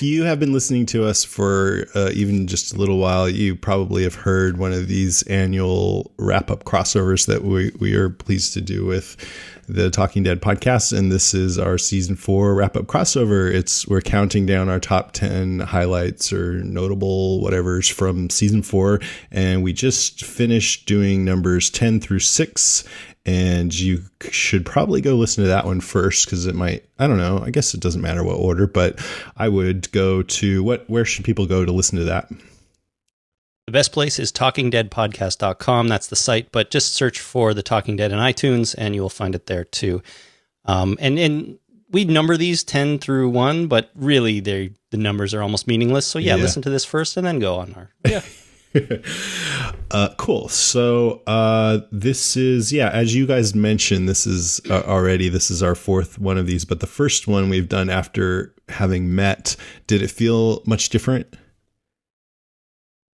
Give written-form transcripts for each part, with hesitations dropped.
If you have been listening to us for even just a little while, you probably have heard one of these annual wrap-up crossovers that we are pleased to do with the Talking Dead podcast, and this is our season 4 wrap-up crossover. We're counting down our top 10 highlights or notable whatevers from season 4, and we just finished doing numbers 10 through 6. And you should probably go listen to that one first because it might, I don't know, I guess it doesn't matter what order, but I would go to where should people go to listen to that? The best place is talkingdeadpodcast.com. That's the site, but just search for The Talking Dead in iTunes and you will find it there too. And we number these 10 through 1, but really the numbers are almost meaningless. So yeah, listen to this first and then go on our, cool. So this is, as you guys mentioned, this is our 4th one of these, but the first one we've done after having met. Did it feel much different?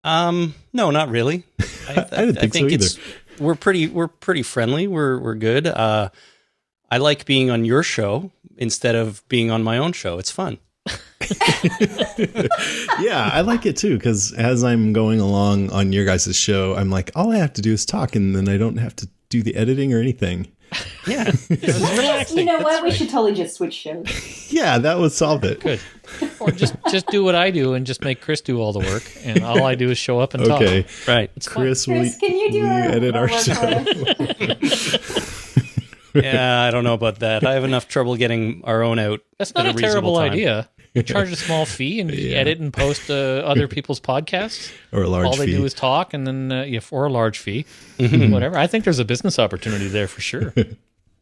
No, not really. I didn't think so either. We're pretty friendly. We're good. I like being on your show instead of being on my own show. It's fun. Yeah, I like it too, because as I'm going along on your guys' show, I'm like, all I have to do is talk, and then I don't have to do the editing or anything. Yeah. You know what? We should totally just switch shows. Yeah, that would solve it. Good. Or just do what I do and just make Chris do all the work, and all I do is show up and talk. Okay. Right. Chris, can you do edit our show? Yeah, I don't know about that. I have enough trouble getting our own out. That's not a terrible idea. You charge a small fee and edit and post other people's podcasts. Or a large fee. All they do is talk, and then for a large fee, whatever. I think there's a business opportunity there for sure.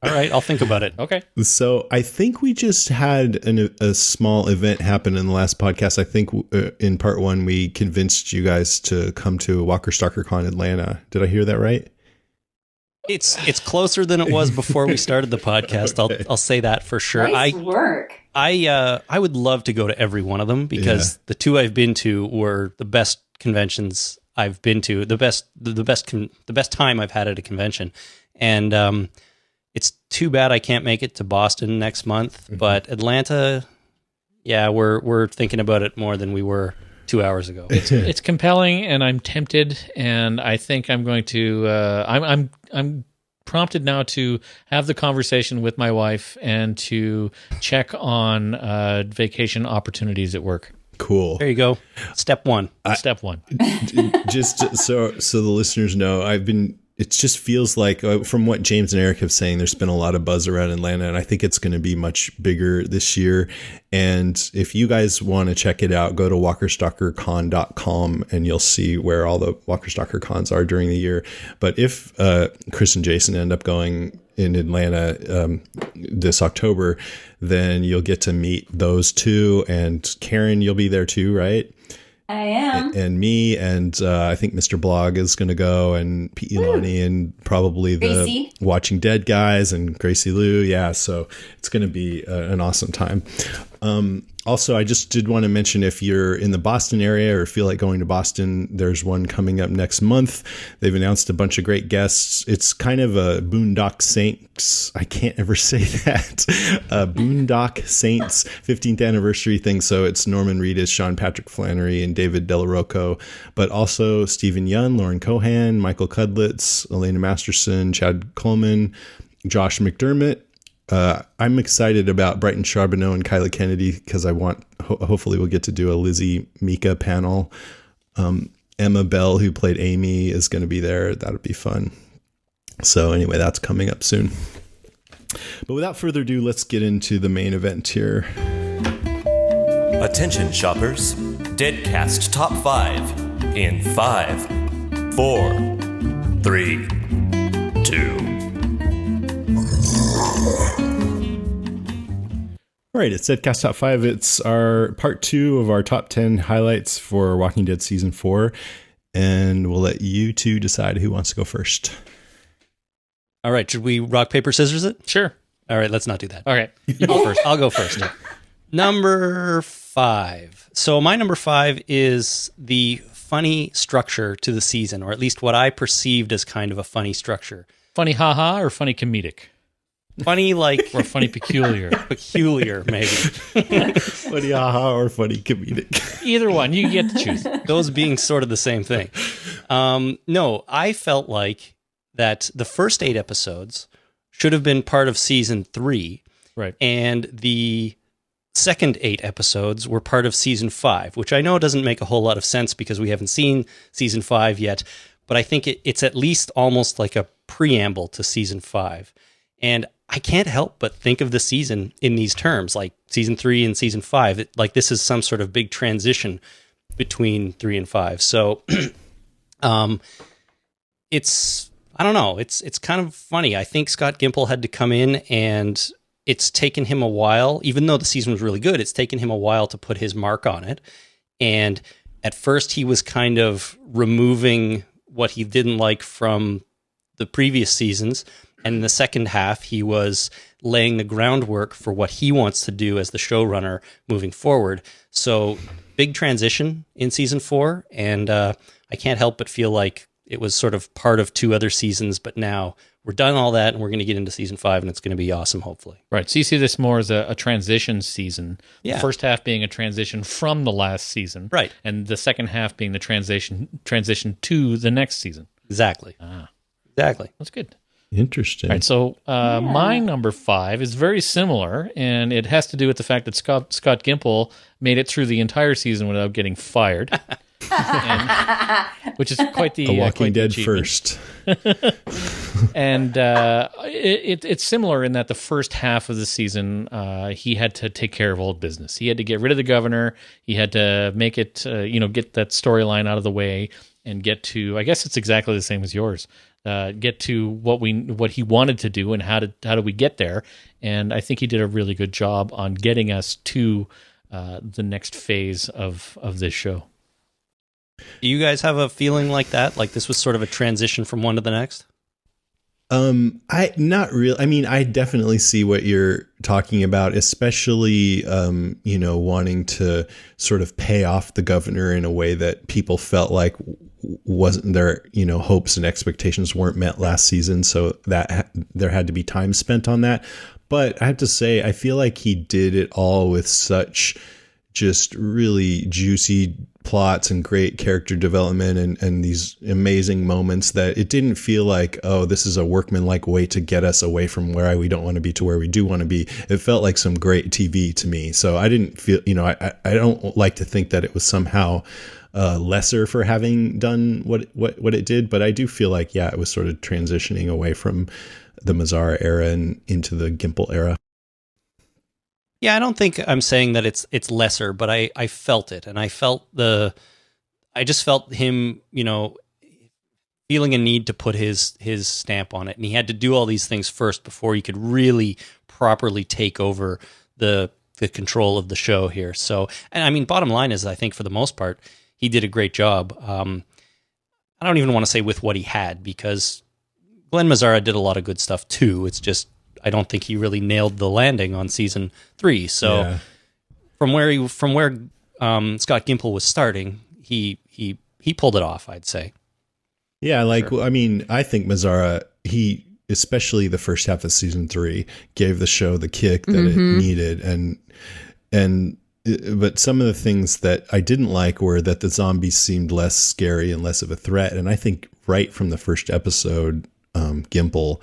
All right, I'll think about it. Okay. So I think we just had a small event happen in the last podcast. I think in part 1, we convinced you guys to come to Walker Stalker Con Atlanta. Did I hear that right? It's closer than it was before we started the podcast. I'll say that for sure. Nice work. I would love to go to every one of them because the 2 I've been to were the best conventions I've been to, the best time I've had at a convention. And it's too bad I can't make it to Boston next month, but Atlanta, we're thinking about it more than we were 2 hours ago. It's compelling, and I'm tempted, and I think I'm going to. I'm prompted now to have the conversation with my wife and to check on vacation opportunities at work. Cool. There you go. Step 1. Step 1. Just so the listeners know, it just feels like, from what James and Eric have saying, there's been a lot of buzz around Atlanta, and I think it's going to be much bigger this year. And if you guys want to check it out, go to walkerstalkercon.com and you'll see where all the Walker Stalker cons are during the year. But if Chris and Jason end up going in Atlanta this October, then you'll get to meet those 2. And Karen, you'll be there too, right? I am. And me, and I think Mr. Blog is going to go, and Pete Elani, and probably the Gracie. Watching Dead guys, and Gracie Lou. Yeah, so it's going to be an awesome time. Also, I just did want to mention, if you're in the Boston area or feel like going to Boston, there's one coming up next month. They've announced a bunch of great guests. It's kind of a Boondock Saints, I can't ever say that, Boondock Saints 15th anniversary thing. So it's Norman Reedus, Sean Patrick Flannery, and David Delarocco, but also Stephen Yun, Lauren Cohan, Michael Cudlitz, Elena Masterson, Chad Coleman, Josh McDermott. I'm excited about Brighton Charbonneau and Kyla Kennedy because I want, hopefully we'll get to do a Lizzie Mika panel. Emma Bell, who played Amy, is going to be there. That'll be fun. So anyway, that's coming up soon. But without further ado, let's get into the main event here. Attention shoppers, Deadcast Top 5 in 5, 4, 3, 2. All right, it's Deadcast Top 5. It's our part 2 of our top 10 highlights for Walking Dead Season 4. And we'll let you 2 decide who wants to go first. All right, should we rock, paper, scissors it? Sure. All right, let's not do that. All right. You go first. I'll go first. Number 5. So my number 5 is the funny structure to the season, or at least what I perceived as kind of a funny structure. Funny haha or funny comedic? Funny, like or funny peculiar. peculiar, maybe. Funny aha or funny comedic. Either one, you get to choose. Those being sort of the same thing. No, I felt like that the first 8 episodes should have been part of season 3. Right. And the second 8 episodes were part of season 5, which I know doesn't make a whole lot of sense because we haven't seen season 5 yet, but I think it's at least almost like a preamble to season 5. And I can't help but think of the season in these terms, like season 3 and season 5. Like this is some sort of big transition between 3 and 5. So it's, I don't know, it's kind of funny. I think Scott Gimple had to come in, and it's taken him a while, even though the season was really good, it's taken him a while to put his mark on it. And at first he was kind of removing what he didn't like from the previous seasons. And in the second half, he was laying the groundwork for what he wants to do as the showrunner moving forward. So big transition in season 4. And I can't help but feel like it was sort of part of 2 other seasons, but now we're done all that, and we're going to get into season 5, and it's going to be awesome, hopefully. Right. So you see this more as a transition season. Yeah. The first half being a transition from the last season. Right. And the second half being the transition to the next season. Exactly. Exactly. That's good. Interesting. All right, so my number 5 is very similar, and it has to do with the fact that Scott Gimple made it through the entire season without getting fired, which is quite the A Walking quite the Dead achievement. first. And it's similar in that the first half of the season, he had to take care of old business. He had to get rid of the governor. He had to make it, get that storyline out of the way and get to, I guess it's exactly the same as yours. Get to what he wanted to do and how do we get there. And I think he did a really good job on getting us to the next phase of this show. Do you guys have a feeling like that? Like this was sort of a transition from one to the next? Not really. I mean, I definitely see what you're talking about, especially, wanting to sort of pay off the governor in a way that people felt like wasn't their, hopes and expectations weren't met last season. So that there had to be time spent on that. But I have to say, I feel like he did it all with such just really juicy plots and great character development and these amazing moments that it didn't feel like, oh, this is a workmanlike way to get us away from where we don't want to be to where we do want to be. It felt like some great TV to me. So I didn't feel, I don't like to think that it was somehow lesser for having done what it did, but I do feel like, it was sort of transitioning away from the Mazzara era and into the Gimple era. Yeah, I don't think I'm saying that it's lesser, but I felt it, and I just felt him, feeling a need to put his stamp on it, and he had to do all these things first before he could really properly take over the control of the show here. So, and I mean, bottom line is, I think for the most part, he did a great job. I don't even want to say with what he had, because Glenn Mazzara did a lot of good stuff too. It's just, I don't think he really nailed the landing on season 3. So from where Scott Gimple was starting, he pulled it off, I'd say. Yeah, I mean, I think Mazzara, especially the first half of season 3, gave the show the kick that it needed, but some of the things that I didn't like were that the zombies seemed less scary and less of a threat, and I think right from the first episode, Gimple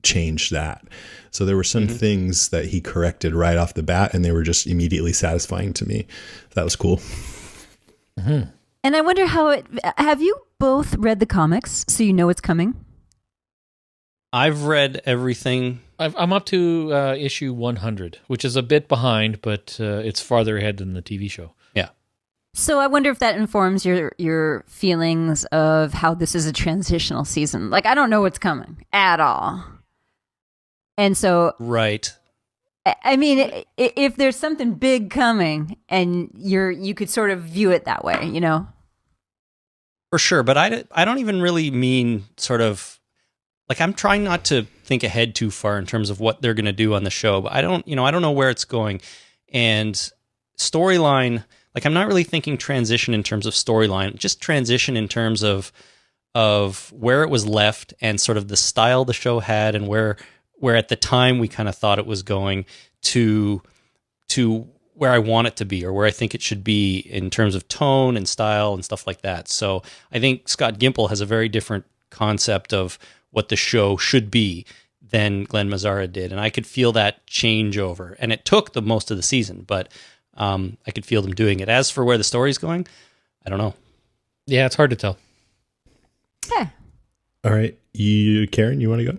changed that. So there were some things that he corrected right off the bat, and they were just immediately satisfying to me. That was cool. And I wonder have you both read the comics so you know it's coming? I've read everything. I'm up to issue 100, which is a bit behind, but it's farther ahead than the TV show. Yeah. So I wonder if that informs your feelings of how this is a transitional season. Like, I don't know what's coming at all. And so, right. I mean, if there's something big coming, and you could sort of view it that way, For sure, but I don't even really mean sort of, like, I'm trying not to think ahead too far in terms of what they're going to do on the show, but I don't know where it's going. And storyline, like, I'm not really thinking transition in terms of storyline, just transition in terms of where it was left and sort of the style the show had and where where at the time we kind of thought it was going to where I want it to be or where I think it should be in terms of tone and style and stuff like that. So I think Scott Gimple has a very different concept of what the show should be than Glenn Mazzara did. And I could feel that changeover. And it took the most of the season, but I could feel them doing it. As for where the story's going, I don't know. Yeah, it's hard to tell. Okay. All right. Karen, you want to go?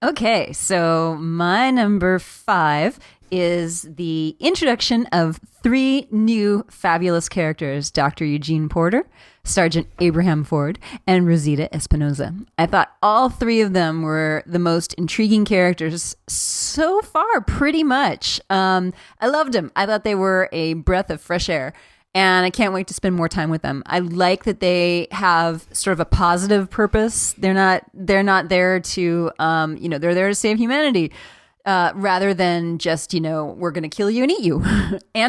Okay, so my number 5 is the introduction of 3 new fabulous characters: Dr. Eugene Porter, Sergeant Abraham Ford, and Rosita Espinoza. I thought all 3 of them were the most intriguing characters so far, pretty much. I loved them. I thought they were a breath of fresh air. And I can't wait to spend more time with them. I like that they have sort of a positive purpose. They're not there to, they're there to save humanity, rather than just, we're going to kill you and eat you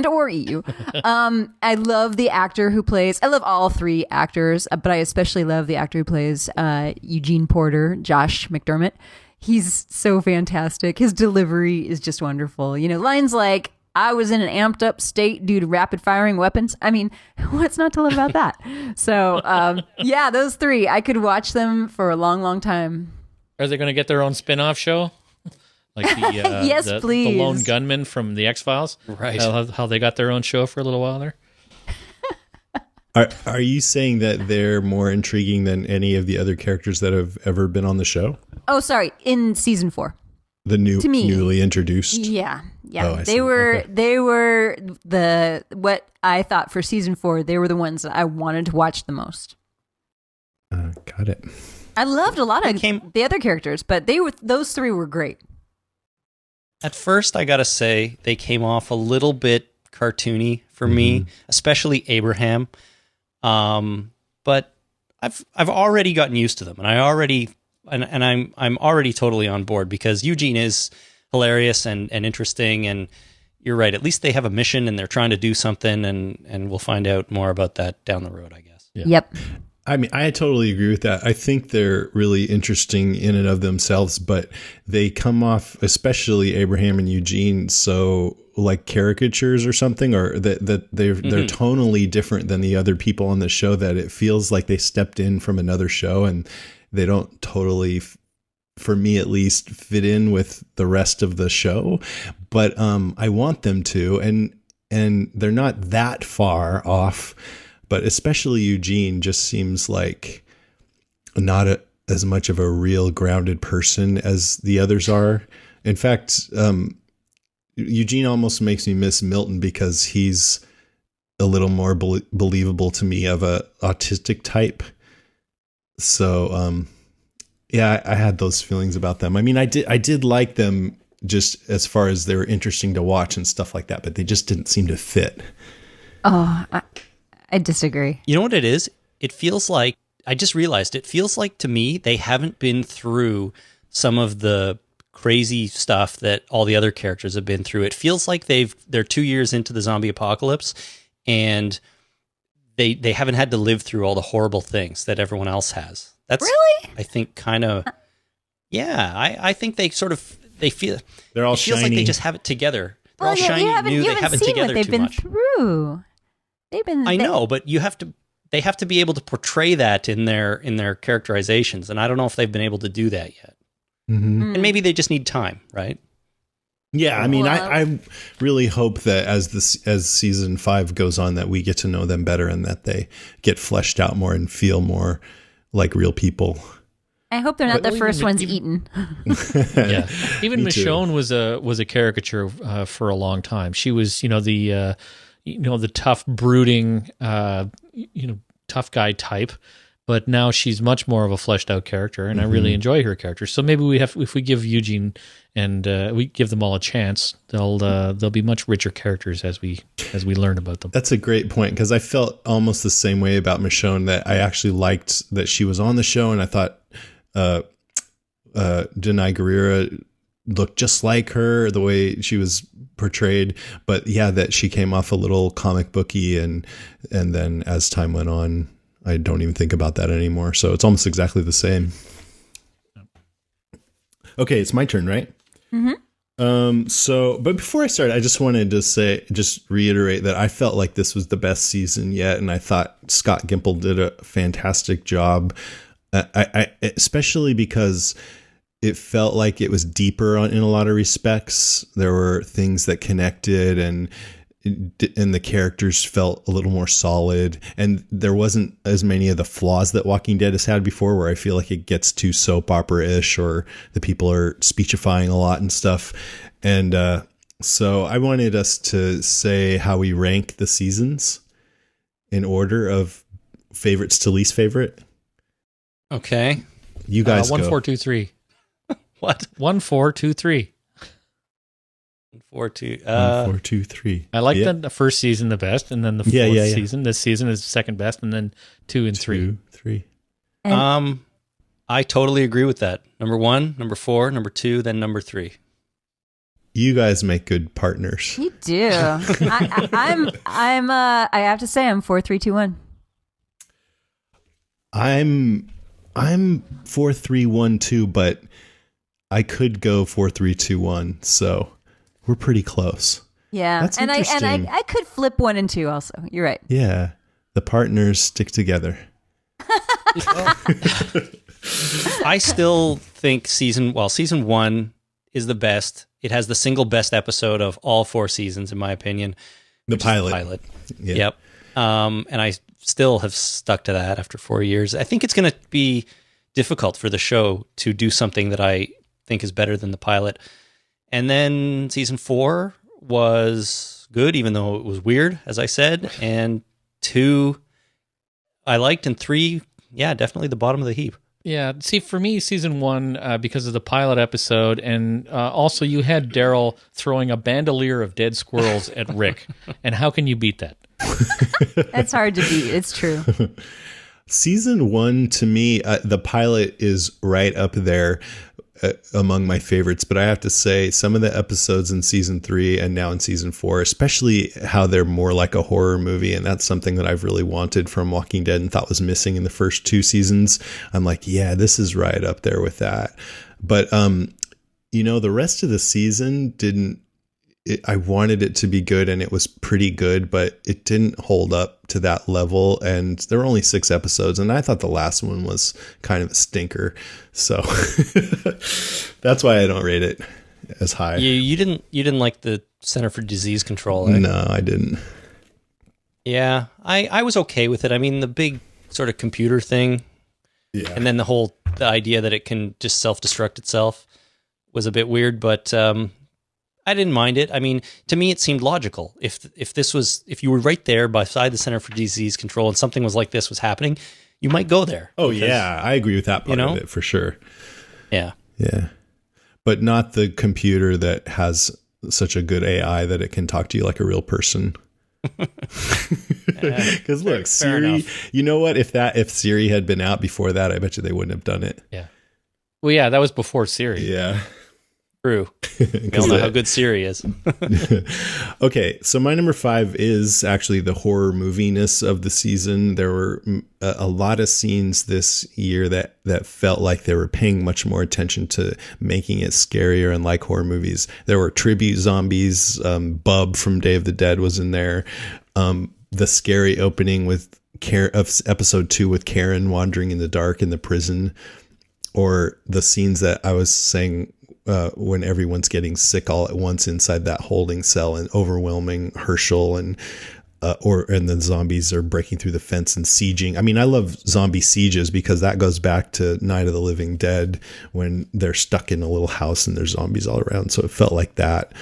or eat you. I love the actor who plays, I love all 3 actors, but I especially love the actor who plays Eugene Porter, Josh McDermott. He's so fantastic. His delivery is just wonderful. Lines like, "I was in an amped up state due to rapid firing weapons." I mean, what's not to love about that? So, those 3, I could watch them for a long, long time. Are they going to get their own spin-off show? Like yes, please. The lone gunman from the X-Files? Right. How they got their own show for a little while there? Are you saying that they're more intriguing than any of the other characters that have ever been on the show? Oh, sorry. In season 4. The newly introduced? Yeah. Oh, I see. They were Okay. they were what I thought for season 4, they were the ones that I wanted to watch the most. Got it. I loved a lot of the other characters, but those 3 were great. At first, I gotta say, they came off a little bit cartoony for me, especially Abraham. But I've already gotten used to them, and I'm already totally on board because Eugene is hilarious and interesting, and you're right. At least they have a mission and they're trying to do something, and we'll find out more about that down the road, I guess. Yeah. Yep. I mean, I totally agree with that. I think they're really interesting in and of themselves, but they come off, especially Abraham and Eugene, so like caricatures or something, or that they're tonally different than the other people on the show, that it feels like they stepped in from another show and they don't totally, for me at least, fit in with the rest of the show. But I want them to, and they're not that far off. But especially Eugene just seems like not as much of a real grounded person as the others are. In fact, Eugene almost makes me miss Milton because he's a little more believable to me of a autistic type. So, I had those feelings about them. I mean, I did like them just as far as they were interesting to watch and stuff like that, but they just didn't seem to fit. Oh, I disagree. You know what it is? It feels like, I just realized, it feels like to me they haven't been through some of the crazy stuff that all the other characters have been through. It feels like they're 2 years into the zombie apocalypse and they haven't had to live through all the horrible things that everyone else has. That's really, I think, kind of, yeah. I think they feel They're all it feels shiny. like they just have it together. They're all yeah, shiny, you haven't new. They haven't seen together what they've too been much. through. I know, but they have to be able to portray that in their characterizations, and I don't know if they've been able to do that yet. Mm-hmm. And maybe they just need time, right? Yeah, I mean, Well, I really hope that as season 5 goes on, that we get to know them better and that they get fleshed out more and feel more like real people. I hope they're not But the first ones even- eaten. Yeah, even Me too. Michonne was a caricature for a long time. She was, the tough, brooding, tough guy type. But now she's much more of a fleshed out character, and I really enjoy her character. So maybe if we give Eugene and we give them all a chance, they'll be much richer characters as we learn about them. That's a great point, because I felt almost the same way about Michonne, that I actually liked that she was on the show, and I thought Denai Guerrera looked just like her, the way she was portrayed. But yeah, that she came off a little comic booky, and then as time went on, I don't even think about that anymore. So it's almost exactly the same. Okay, it's my turn, right? But before I start, I just wanted to just reiterate that I felt like this was the best season yet, and I thought Scott Gimple did a fantastic job. I especially because it felt like it was deeper in a lot of respects. There were things that connected, and the characters felt a little more solid, and there wasn't as many of the flaws that Walking Dead has had before, where I feel like it gets too soap opera-ish, or the people are speechifying a lot and stuff. And so I wanted us to say how we rank the seasons in order of favorites to least favorite. Okay. You guys 1, go. 4, 2, 3. What? 1, 4, 2, 3. 4, 2. 1, 4, 2, 3. I like the first season the best, and then the fourth season. This season is second best, and then 2 and 3. 2, 3. I totally agree with that. Number 1, number 4, number 2, then number 3. You guys make good partners. You do. I have to say I'm 4, 3, 2, 1. I'm 4, 3, 1, 2, but I could go 4, 3, 2, 1. So we're pretty close. Yeah, That's and interesting. I could flip 1 and 2 also. You're right. Yeah, the partners stick together. I still think season 1 is the best. It has the single best episode of all 4 seasons, in my opinion. The pilot. Yeah. Yep. And I still have stuck to that after 4 years. I think it's going to be difficult for the show to do something that I think is better than the pilot. And then season 4 was good, even though it was weird, as I said. And 2 I liked, and 3, yeah, definitely the bottom of the heap. Yeah, see, for me, season 1, because of the pilot episode, and also you had Daryl throwing a bandolier of dead squirrels at Rick. And how can you beat that? That's hard to beat. It's true. Season 1, to me, the pilot is right up there among my favorites, but I have to say some of the episodes in season 3 and now in season 4, especially how they're more like a horror movie, and that's something that I've really wanted from Walking Dead and thought was missing in the first 2 seasons. I'm like, yeah, this is right up there with that. But the rest of the season I wanted it to be good, and it was pretty good, but it didn't hold up to that level. And there were only 6 episodes, and I thought the last one was kind of a stinker. So that's why I don't rate it as high. You didn't like the Center for Disease Control, eh? No, I didn't. Yeah, I was okay with it. I mean, the big sort of computer thing, and then the idea that it can just self-destruct itself was a bit weird, but I didn't mind it. I mean, to me, it seemed logical. If you were right there beside the Center for Disease Control and something was like this was happening, you might go there. Oh, yeah, I agree with that part of it for sure. Yeah. Yeah. But not the computer that has such a good AI that it can talk to you like a real person. Because look, Siri, you know what? If Siri had been out before that, I bet you they wouldn't have done it. Yeah. Well, yeah, that was before Siri. Yeah. True. We all know how good Siri is. Okay, so my number 5 is actually the horror moviness of the season. There were a lot of scenes this year that felt like they were paying much more attention to making it scarier and like horror movies. There were tribute zombies. Bub from Day of the Dead was in there. The scary opening of episode 2 with Karen wandering in the dark in the prison, or the scenes that I was saying when everyone's getting sick all at once inside that holding cell and overwhelming Herschel, and the zombies are breaking through the fence and sieging. I mean, I love zombie sieges because that goes back to Night of the Living Dead when they're stuck in a little house and there's zombies all around. So it felt like that.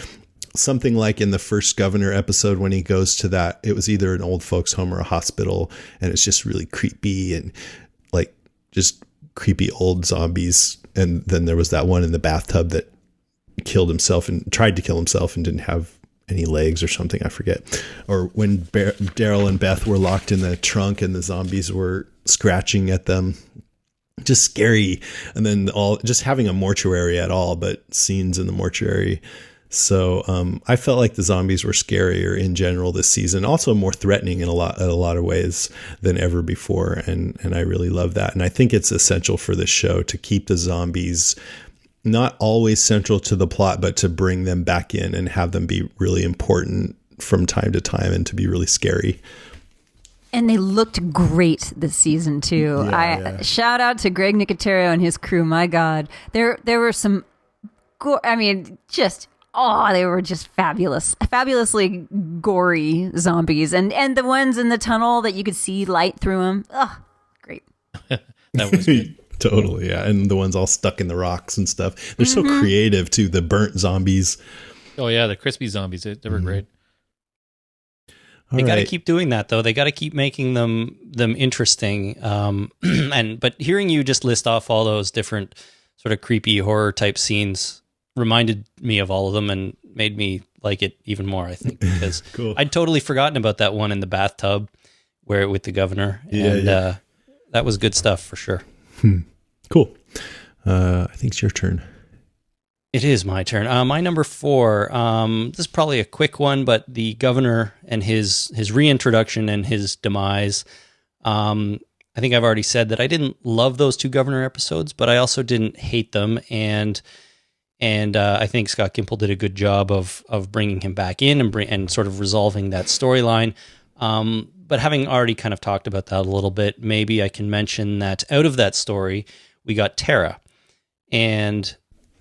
Something like in the first Governor episode when he goes to that, it was either an old folks home or a hospital, and it's just really creepy and like just creepy old zombies. And then there was that one in the bathtub that killed himself and tried to kill himself and didn't have any legs or something. I forget. Or when Daryl and Beth were locked in the trunk and the zombies were scratching at them. Just scary. And then just having a mortuary at all, but scenes in the mortuary. So I felt like the zombies were scarier in general this season, also more threatening in a lot of ways than ever before, and I really love that. And I think it's essential for this show to keep the zombies not always central to the plot, but to bring them back in and have them be really important from time to time and to be really scary. And they looked great this season too. Shout out to Greg Nicotero and his crew. My God, there were some. They were just fabulously gory zombies, and the ones in the tunnel that you could see light through them. Oh, great. That was good. Totally, yeah. And the ones all stuck in the rocks and stuff. They're so creative too. The burnt zombies. Oh yeah, the crispy zombies. They were great. They got to keep doing that, though. They got to keep making them interesting. But hearing you just list off all those different sort of creepy horror type scenes reminded me of all of them and made me like it even more, I think, because Cool. I'd totally forgotten about that one in the bathtub where with the governor. That was good stuff for sure. Cool. I think it's your turn. It is my turn. My number 4, this is probably a quick one, but the governor and his reintroduction and his demise. I think I've already said that I didn't love those 2 governor episodes, but I also didn't hate them. And I think Scott Gimple did a good job of bringing him back in and sort of resolving that storyline. But having already kind of talked about that a little bit, maybe I can mention that out of that story, we got Tara. And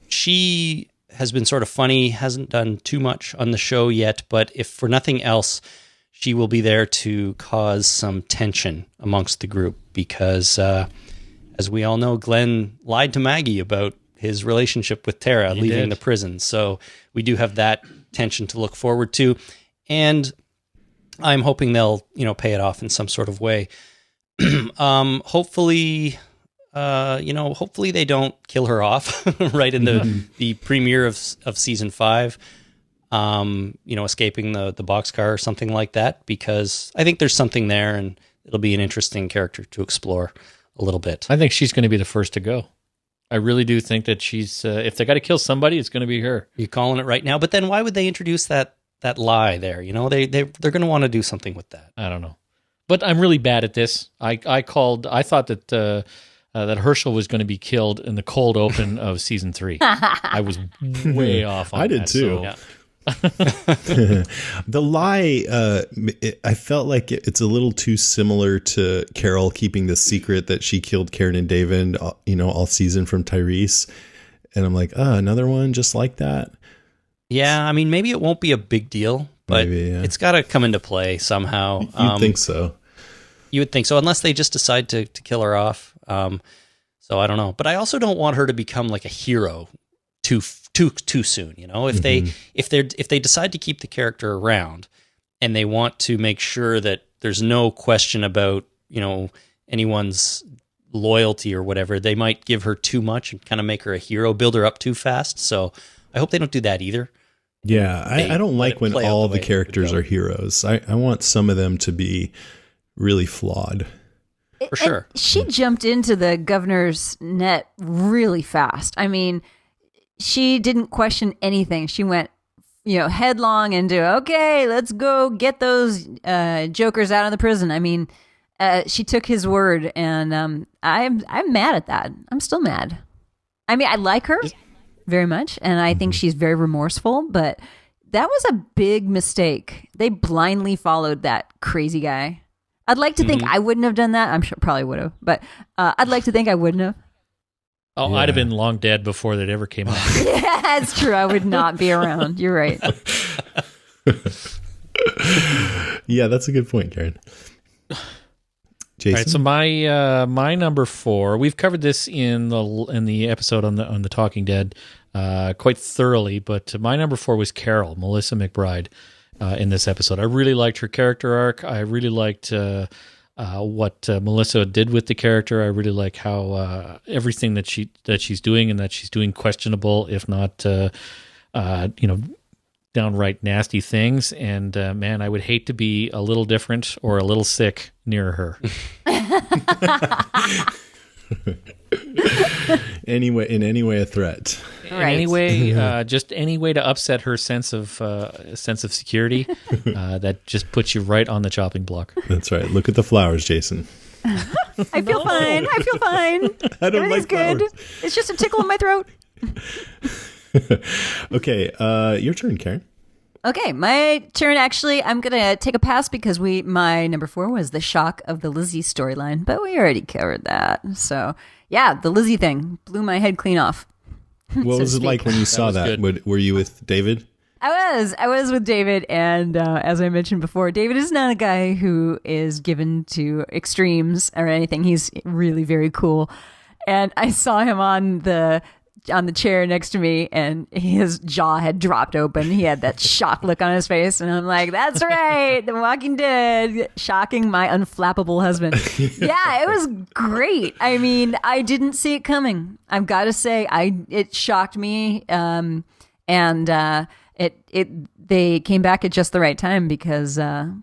she has been sort of funny, hasn't done too much on the show yet, but if for nothing else, she will be there to cause some tension amongst the group because, as we all know, Glenn lied to Maggie about his relationship with Tara leaving the prison. So we do have that tension to look forward to. And I'm hoping they'll, pay it off in some sort of way. Hopefully they don't kill her off right in the premiere of season 5, escaping the boxcar or something like that, because I think there's something there and it'll be an interesting character to explore a little bit. I think she's going to be the first to go. I really do think that she's, if they got to kill somebody, it's going to be her. You're calling it right now, but then why would they introduce that lie there? They're going to want to do something with that. I don't know, but I'm really bad at this. I thought that that Herschel was going to be killed in the cold open of season 3. I was way off on that. I did too. So. Yeah. The lie, I felt like it's a little too similar to Carol keeping the secret that she killed Karen and David, all season from Tyrese. And I'm like, another one just like that. Yeah, I mean, maybe it won't be a big deal, but it's got to come into play somehow. You'd think so. You would think so, unless they just decide to kill her off. So I don't know, but I also don't want her to become like a hero too soon. If they decide to keep the character around and they want to make sure that there's no question about anyone's loyalty or whatever, they might give her too much and kind of make her a hero, build her up too fast. So I hope they don't do that either. Yeah, I don't like when all the characters are heroes. I want some of them to be really flawed. For sure. She jumped into the governor's net really fast. I mean, she didn't question anything. She went, headlong into, okay, let's go get those jokers out of the prison. I mean, she took his word, and I'm mad at that. I'm still mad. I mean, I like her very much, and I think she's very remorseful, but that was a big mistake. They blindly followed that crazy guy. I'd like to think I wouldn't have done that. I'm sure probably would have, but I'd like to think I wouldn't have. Oh, yeah. I'd have been long dead before that ever came out. Yeah, that's true. I would not be around. You're right. Yeah, that's a good point, Karen. Jason? All right, so my number 4, we've covered this in the episode on the Talking Dead quite thoroughly, but my number 4 was Carol, Melissa McBride, in this episode. I really liked her character arc. I really liked what Melissa did with the character. I really like how everything that she's doing, and that she's doing questionable, if not downright nasty things. And man, I would hate to be a little different or a little sick near her. In any way a threat. Right. Anyway, just any way to upset her sense of security, that just puts you right on the chopping block. That's right. Look at the flowers, Jason. I feel fine. I feel fine. I don't Everything's like flowers. good. It's just a tickle in my throat. Okay, your turn, Karen. Okay, my turn. Actually, I'm gonna take a pass because my number 4 was the shock of the Lizzie storyline, but we already covered that. So yeah, the Lizzie thing blew my head clean off. What was it like when you saw that? Were you with David? I was with David, and as I mentioned before, David is not a guy who is given to extremes or anything. He's really very cool, and I saw him on the chair next to me, and his jaw had dropped open. He had that shock look on his face, and I'm like, "That's right, The Walking Dead, shocking my unflappable husband." Yeah, it was great. I mean, I didn't see it coming. I've got to say, it shocked me, and they came back at just the right time because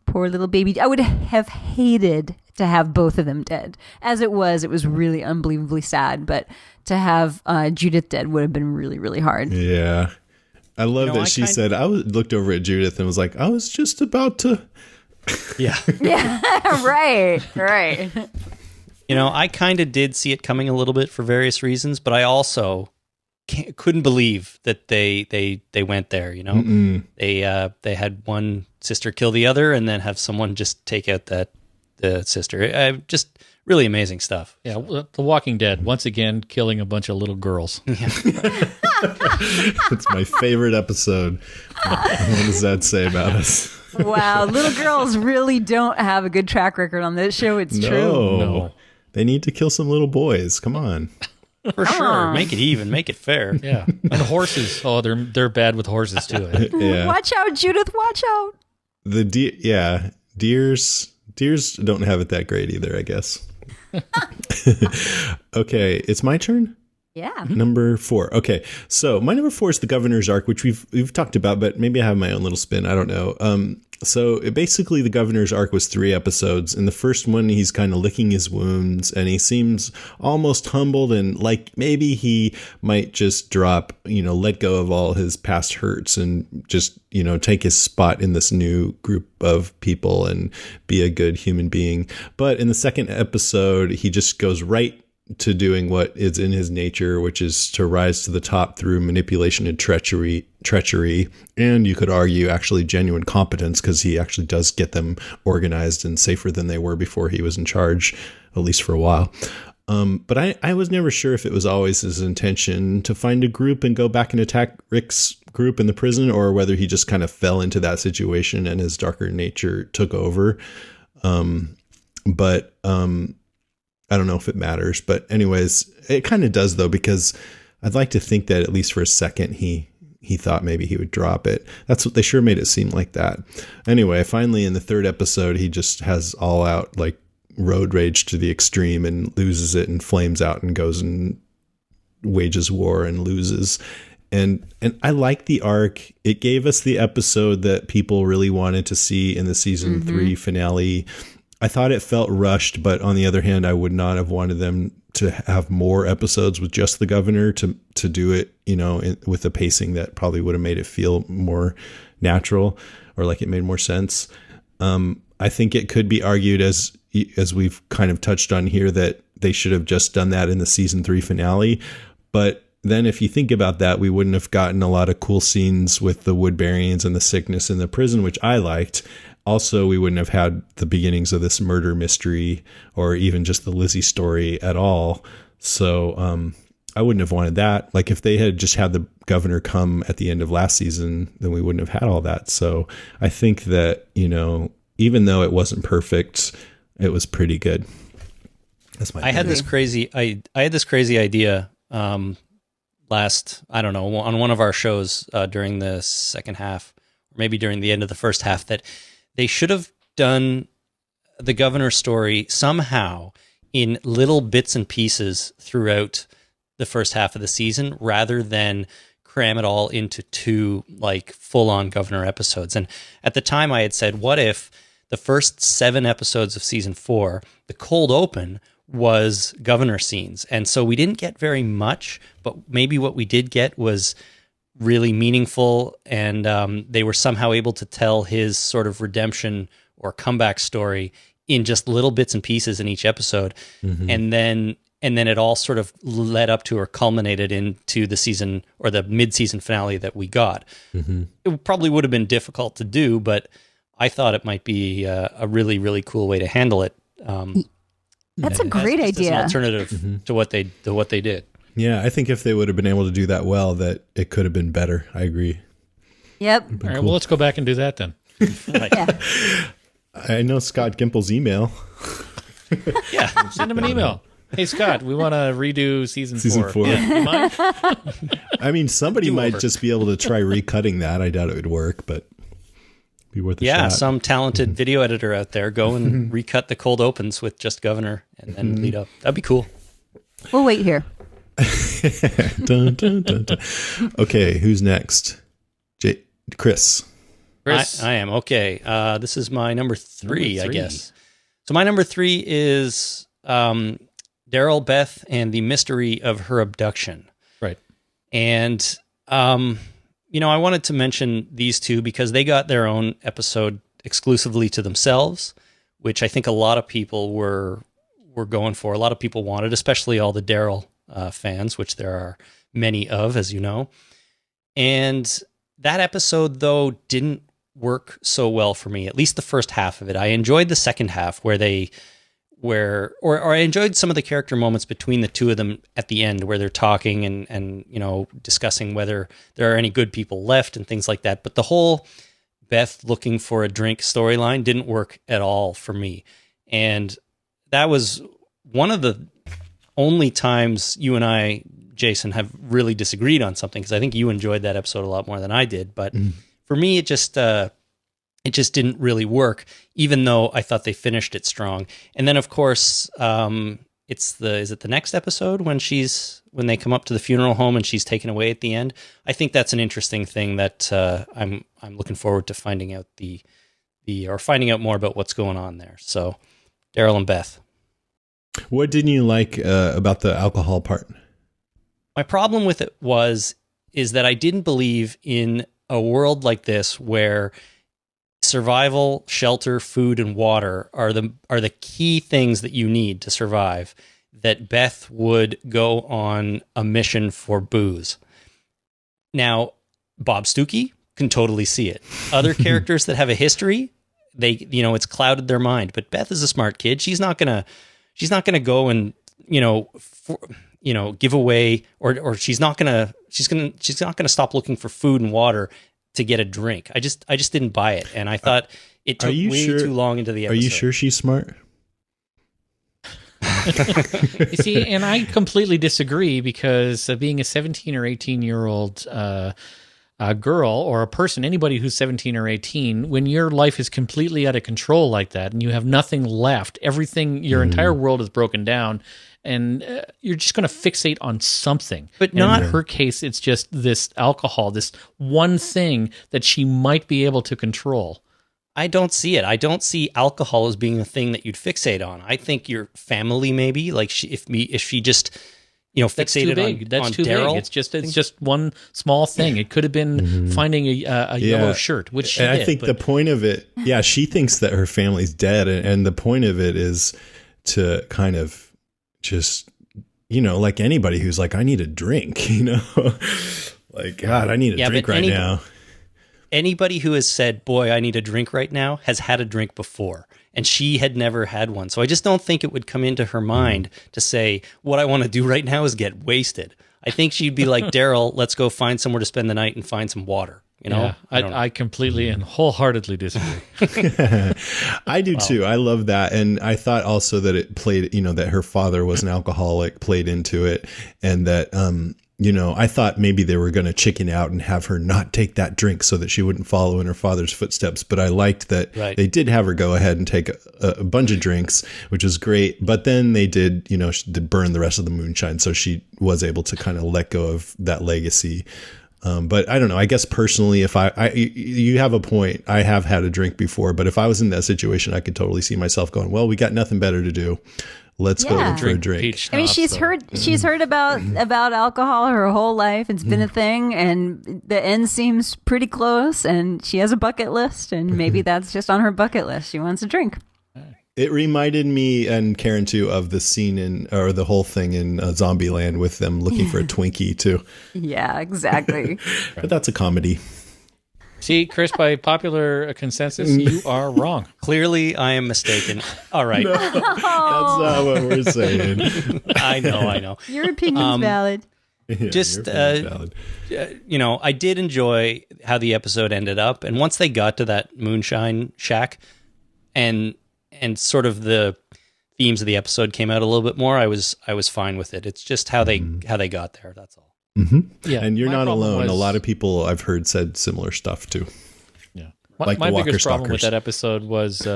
poor little baby. I would have hated to have both of them dead. As it was really unbelievably sad. But to have Judith dead would have been really, really hard. Yeah, I love that she said. Looked over at Judith and was like, "I was just about to." Yeah. Yeah. Right. I kind of did see it coming a little bit for various reasons, but I also couldn't believe that they went there. They had one sister kill the other, and then have someone just take out the sister. Just really amazing stuff. Yeah, The Walking Dead once again killing a bunch of little girls. It's my favorite episode. What does that say about us? Wow, little girls really don't have a good track record on this show. It's true. No, they need to kill some little boys. Come on. For sure. Make it even. Make it fair. Yeah. And horses. Oh, they're bad with horses too. Yeah. Watch out, Judith. Watch out. Deers don't have it that great either, I guess. Okay, it's my turn. Yeah. Number 4. Okay, so my number 4 is the Governor's Arc, which we've talked about, but maybe I have my own little spin. I don't know. So basically, the Governor's Arc was 3 episodes. In the first one, he's kind of licking his wounds, and he seems almost humbled, and like maybe he might just drop, let go of all his past hurts and just, take his spot in this new group of people and be a good human being. But in the second episode, he just goes right to doing what is in his nature, which is to rise to the top through manipulation and treachery, and you could argue actually genuine competence, because he actually does get them organized and safer than they were before he was in charge, at least for a while. But I was never sure if it was always his intention to find a group and go back and attack Rick's group in the prison, or whether he just kind of fell into that situation and his darker nature took over. But I don't know if it matters, but anyways, it kind of does though, because I'd like to think that at least for a second, he thought maybe he would drop it. That's what they sure made it seem like that. Anyway, finally in the 3rd episode, he just has all out like road rage to the extreme and loses it and flames out and goes and wages war and loses. And I like the arc. It gave us the episode that people really wanted to see in the season 3 finale. I thought it felt rushed, but on the other hand, I would not have wanted them to have more episodes with just the Governor to do it, with a pacing that probably would have made it feel more natural, or like it made more sense. I think it could be argued, as we've kind of touched on here, that they should have just done that in the season 3 finale. But then if you think about that, we wouldn't have gotten a lot of cool scenes with the Woodburyans and the sickness in the prison, which I liked. Also, we wouldn't have had the beginnings of this murder mystery, or even just the Lizzie story at all. So I wouldn't have wanted that. Like if they had just had the Governor come at the end of last season, then we wouldn't have had all that. So I think that, even though it wasn't perfect, it was pretty good. That's my. I had this crazy idea last, I don't know, on one of our shows during the second half, or maybe during the end of the first half, that they should have done the Governor story somehow in little bits and pieces throughout the first half of the season, rather than cram it all into 2 like full-on Governor episodes. And at the time I had said, what if the first 7 episodes of season 4, the cold open was Governor scenes. And so we didn't get very much, but maybe what we did get was really meaningful, and they were somehow able to tell his sort of redemption or comeback story in just little bits and pieces in each episode. And then and then it all sort of led up to or culminated into the season or the mid-season finale that we got. It probably would have been difficult to do, but I thought it might be a really, really cool way to handle it. That's a great idea. As an alternative to what they did. Yeah, I think if they would have been able to do that well, that it could have been better. I agree. Yep. All right, well, let's go back and do that then. Yeah. I know Scott Gimple's email. Yeah, send him an email. Hey, Scott, we want to redo season 4. Yeah, you mind? I mean, somebody might over. just be able to try recutting that. I doubt it would work, but be worth a shot. Some talented video editor out there, go and recut the cold opens with just Governor and then lead up. That'd be cool. We'll wait here. Dun, dun, dun, dun. Okay, who's next? Chris. Chris? I am. Okay. This is my number three, I Number 3. guess. So my number 3 is Daryl, Beth, and the mystery of her abduction. Right. And, I wanted to mention these two because they got their own episode exclusively to themselves, which I think a lot of people were going for. A lot of people wanted, especially all the Daryl fans, which there are many of, as you know. And that episode, though, didn't work so well for me, at least the first half of it. I enjoyed the second half or I enjoyed some of the character moments between the two of them at the end where they're talking and discussing whether there are any good people left and things like that. But the whole Beth looking for a drink storyline didn't work at all for me. And that was one of the only times you and I, Jason, have really disagreed on something, because I think you enjoyed that episode a lot more than I did. But for me, it just didn't really work, even though I thought they finished it strong. And then, of course, is it the next episode when they come up to the funeral home and she's taken away at the end? I think that's an interesting thing that I'm looking forward to finding out finding out more about what's going on there. So, Daryl and Beth. What didn't you like about the alcohol part? My problem with it is that I didn't believe in a world like this where survival, shelter, food, and water are the key things that you need to survive, that Beth would go on a mission for booze. Now, Bob Stuckey can totally see it. Other characters that have a history, it's clouded their mind. But Beth is a smart kid. She's not gonna go and give away, or she's not gonna stop looking for food and water to get a drink. I just didn't buy it, and I thought it took way too long into the episode. Are you sure she's smart? You see, and I completely disagree, because being a 17 or 18-year-old girl or a person, anybody who's 17 or 18, when your life is completely out of control like that and you have nothing left, everything, your entire world is broken down, and you're just going to fixate on something. But not in her case, it's just this alcohol, this one thing that she might be able to control. I don't see it. I don't see alcohol as being a thing that you'd fixate on. I think your family, maybe, like if she just fixated on Daryl. It's just one small thing. It could have been finding a yellow shirt, which she did. I think the point of it, she thinks that her family's dead, and the point of it is to kind of just, like anybody who's like, I need a drink, like, God, I need a drink right now. Anybody who has said, boy, I need a drink right now, has had a drink before, and she had never had one. So I just don't think it would come into her mind to say, what I want to do right now is get wasted. I think she'd be like, Daryl, let's go find somewhere to spend the night and find some water. Yeah, I completely and wholeheartedly disagree. I do too. I love that. And I thought also that it played, that her father was an alcoholic, played into it. And that, I thought maybe they were going to chicken out and have her not take that drink so that she wouldn't follow in her father's footsteps. But I liked that they did have her go ahead and take a bunch of drinks, which was great. But then they did, she did burn the rest of the moonshine. So she was able to kind of let go of that legacy. But I don't know. I guess personally, if you have a point, I have had a drink before, but if I was in that situation, I could totally see myself going, well, we got nothing better to do. Let's go for a drink. I mean, she's heard about alcohol her whole life. It's been a thing, and the end seems pretty close, and she has a bucket list, and maybe that's just on her bucket list. She wants a drink. It reminded me and Karen too of the scene or the whole thing in Zombieland with them looking for a Twinkie too. Yeah, exactly. But that's a comedy. See, Chris, by popular consensus, you are wrong. Clearly, I am mistaken. All right. No, that's not what we're saying. I know. Your opinion's valid. Yeah, Just, your opinion's valid. I did enjoy how the episode ended up. And once they got to that moonshine shack and sort of the themes of the episode came out a little bit more, I was fine with it. It's just how they got there. That's all. Mm-hmm. Yeah, and you're not alone. was, a lot of people I've heard said similar stuff too. Yeah, like my the biggest problem Walker with that episode was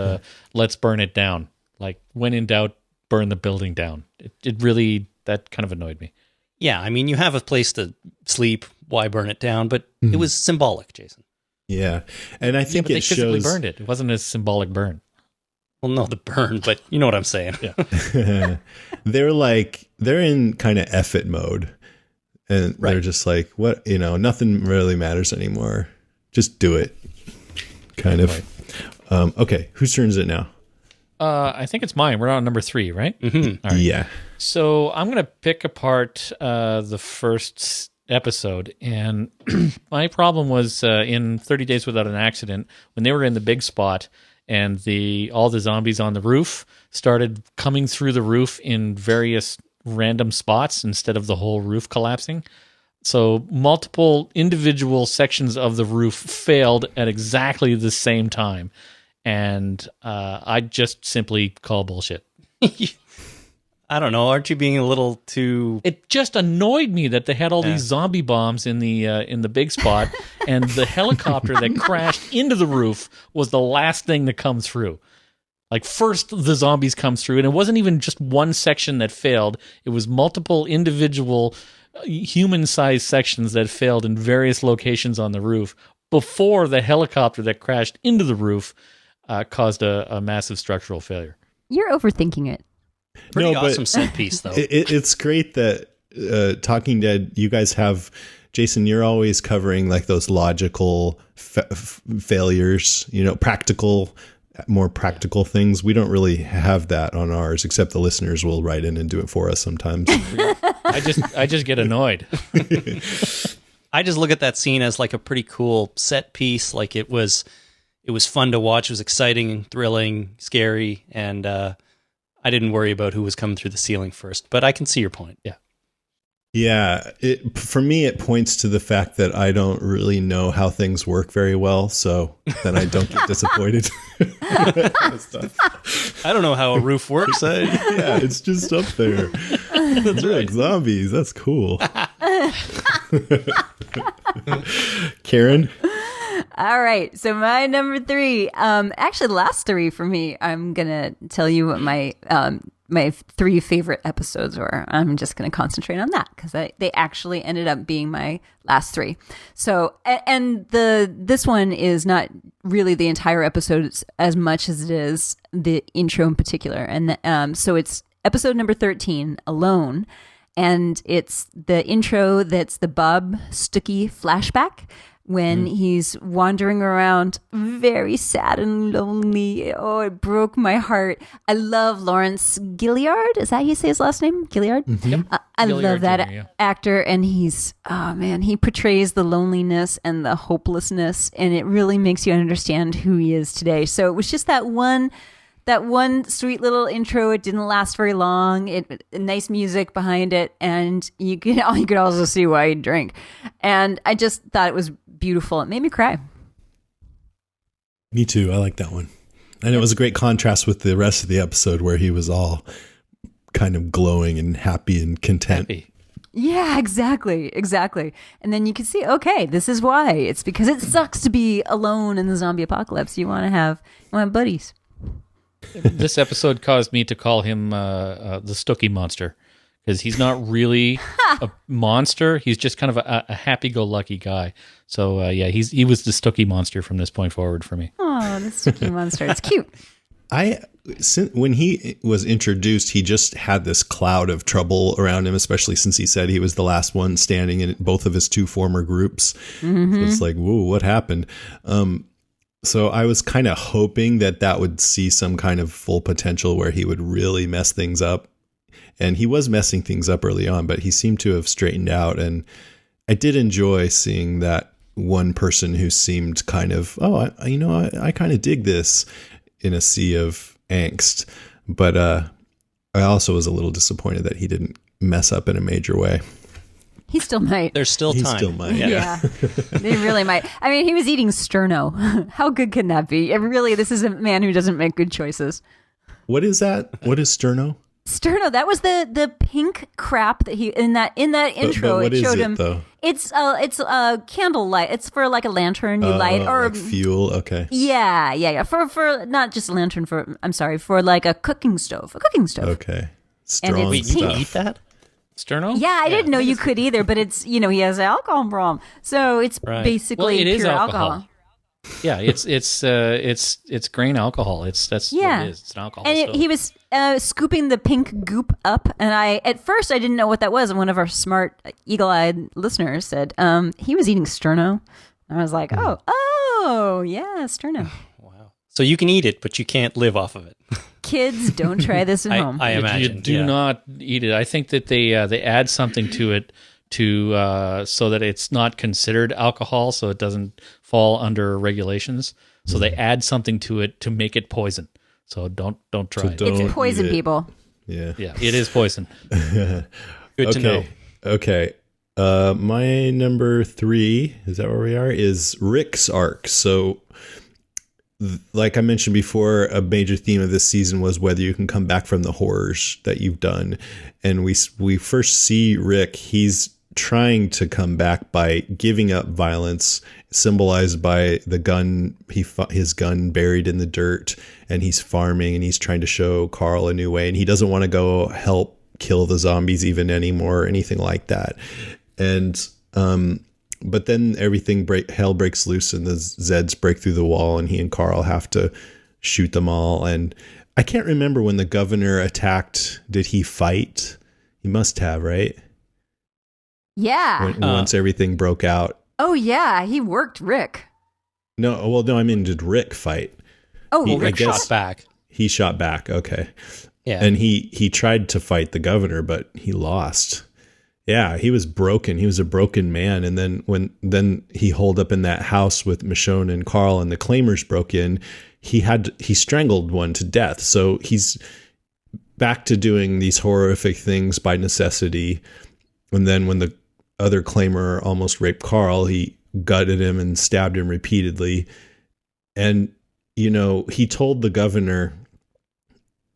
let's burn it down. Like, when in doubt, burn the building down. It really, that kind of annoyed me. Yeah, I mean, you have a place to sleep. Why burn it down? But it was symbolic, Jason. Yeah, and I think they it physically shows. burned it. It wasn't a symbolic burn. Well, no, the burn, but you know what I'm saying. Yeah. They're in kind of F it mode. And they're just like, what, nothing really matters anymore. Just do it. Kind of. Right. Okay. Whose turn is it now? I think it's mine. We're on number 3, right? Mm-hmm. All right. Yeah. So I'm going to pick apart the first episode. And my problem was in 30 Days Without an Accident, when they were in the big spot and all the zombies on the roof started coming through the roof in various random spots instead of the whole roof collapsing. So multiple individual sections of the roof failed at exactly the same time. And I just simply call bullshit. I don't know. Aren't you being a little too... It just annoyed me that they had all these zombie bombs in the big spot, and the helicopter that crashed into the roof was the last thing to come through. Like, first the zombies comes through, and it wasn't even just one section that failed. It was multiple individual human-sized sections that failed in various locations on the roof before the helicopter that crashed into the roof caused a massive structural failure. You're overthinking it. Pretty awesome set piece, though. It's great that Talking Dead, you guys have... Jason, you're always covering like those logical failures, more practical things. We don't really have that on ours, except the listeners will write in and do it for us sometimes. I just get annoyed. I just look at that scene as like a pretty cool set piece. Like, it was fun to watch. It was exciting and thrilling, scary, and I didn't worry about who was coming through the ceiling first. But I can see your point. Yeah. Yeah, for me, it points to the fact that I don't really know how things work very well, so then I don't get disappointed. I don't know how a roof works. Yeah, it's just up there. That's right. Like zombies. That's cool. Karen? All right. So my number 3, actually the last 3 for me, I'm going to tell you what my 3 favorite episodes were. I'm just going to concentrate on that because they actually ended up being my last 3. So, and this one is not really the entire episode as much as it is the intro in particular. And so it's episode number 13, Alone. And it's the intro that's the Bob Stuckey flashback when he's wandering around very sad and lonely. Oh, it broke my heart. I love Lawrence Gilliard. Is that how you say his last name? Gilliard? Mm-hmm. I Gilliard love that Jr., yeah. actor. And he portrays the loneliness and the hopelessness. And it really makes you understand who he is today. So it was just that one sweet little intro. It didn't last very long. Nice music behind it, and you could also see why he drank. And I just thought it was beautiful. It made me cry. Me too. I like that one. And it was a great contrast with the rest of the episode where he was all kind of glowing and happy and content. Happy. Yeah, exactly. And then you can see, okay, this is why. It's because it sucks to be alone in the zombie apocalypse. You want to have buddies. This episode caused me to call him the Stuckey monster, because he's not really a monster. He's just kind of a happy-go-lucky guy. So he was the Stuckey monster from this point forward for me. Oh, the Stuckey monster. It's cute. When he was introduced, he just had this cloud of trouble around him, especially since he said he was the last one standing in both of his 2 former groups. Mm-hmm. So it's like, whoa, what happened? So I was kind of hoping that would see some kind of full potential where he would really mess things up. And he was messing things up early on, but he seemed to have straightened out. And I did enjoy seeing that one person who seemed kind of, I kind of dig this in a sea of angst. But I also was a little disappointed that he didn't mess up in a major way. He still might. There's still time. He still might. Yeah. They really might. I mean, he was eating sterno. How good can that be? Really, this is a man who doesn't make good choices. What is that? What is sterno? Sterno, that was the pink crap that he in that intro. But what it showed is it, him. though? It's a candle light. It's for like a lantern you light or like fuel. Okay. Yeah. For not just a lantern. For like a cooking stove. Okay. And Strong it's Wait, you pink. can eat that? Sterno? Yeah, I didn't know you could either, but it's he has alcohol problem, so it's Right. basically Well, it is pure alcohol. Yeah, it's grain alcohol. That's what it is. It's an alcohol. And stove. he was scooping the pink goop up, and at first I didn't know what that was. And one of our smart, eagle-eyed listeners said he was eating sterno. And I was like, oh yeah, sterno. Wow. So you can eat it, but you can't live off of it. Kids, don't try this at home. I imagine. You do not eat it. I think that they add something to it so that it's not considered alcohol, so it doesn't fall under regulations. So they add something to it to make it poison. So don't try it. don't It's poison, eat it. people. Yeah. Yeah, it is poison. Good to know. Okay. My number 3, is that where we are? Is Rick's arc. So, like I mentioned before, a major theme of this season was whether you can come back from the horrors that you've done. And we first see Rick, he's trying to come back by giving up violence, symbolized by the gun, his gun buried in the dirt, and he's farming and he's trying to show Carl a new way. And he doesn't want to go help kill the zombies even anymore or anything like that. And, but then hell breaks loose and the Zeds break through the wall and he and Carl have to shoot them all. And I can't remember when the governor attacked. Did he fight? He must have, right? Yeah. Once everything broke out. Oh yeah, he worked Rick. No, I mean, did Rick fight? Oh, I Rick guess- shot back. He shot back. Okay. Yeah. And he tried to fight the governor, but he lost. Yeah, he was broken. He was a broken man. And then he holed up in that house with Michonne and Carl, and the claimers broke in. He strangled one to death. So he's back to doing these horrific things by necessity. And then when the other claimer almost raped Carl, he gutted him and stabbed him repeatedly. And, he told the governor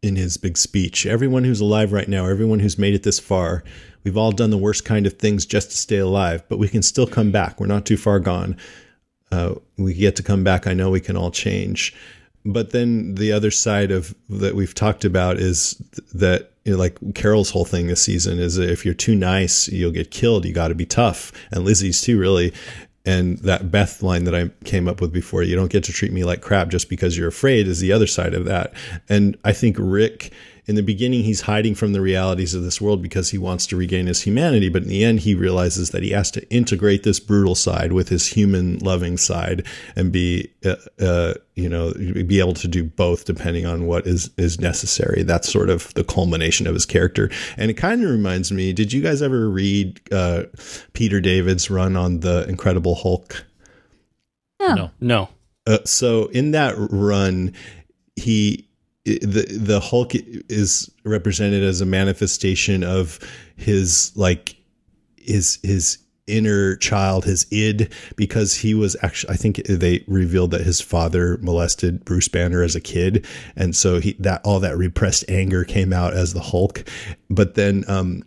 in his big speech, everyone who's alive right now, everyone who's made it this far, we've all done the worst kind of things just to stay alive, but we can still come back. We're not too far gone. We get to come back. I know we can all change. But then the other side of that we've talked about is that, like Carol's whole thing this season is that if you're too nice, you'll get killed. You got to be tough. And Lizzie's too, really. And that Beth line that I came up with before, you don't get to treat me like crap just because you're afraid, is the other side of that. And I think Rick, in the beginning, he's hiding from the realities of this world because he wants to regain his humanity. But in the end, he realizes that he has to integrate this brutal side with his human loving side and be able to do both depending on what is necessary. That's sort of the culmination of his character. And it kind of reminds me, did you guys ever read Peter David's run on the Incredible Hulk? No. So in that run, the Hulk is represented as a manifestation of his inner child, his id, because he was actually, I think they revealed that his father molested Bruce Banner as a kid. And so all that repressed anger came out as the Hulk. But then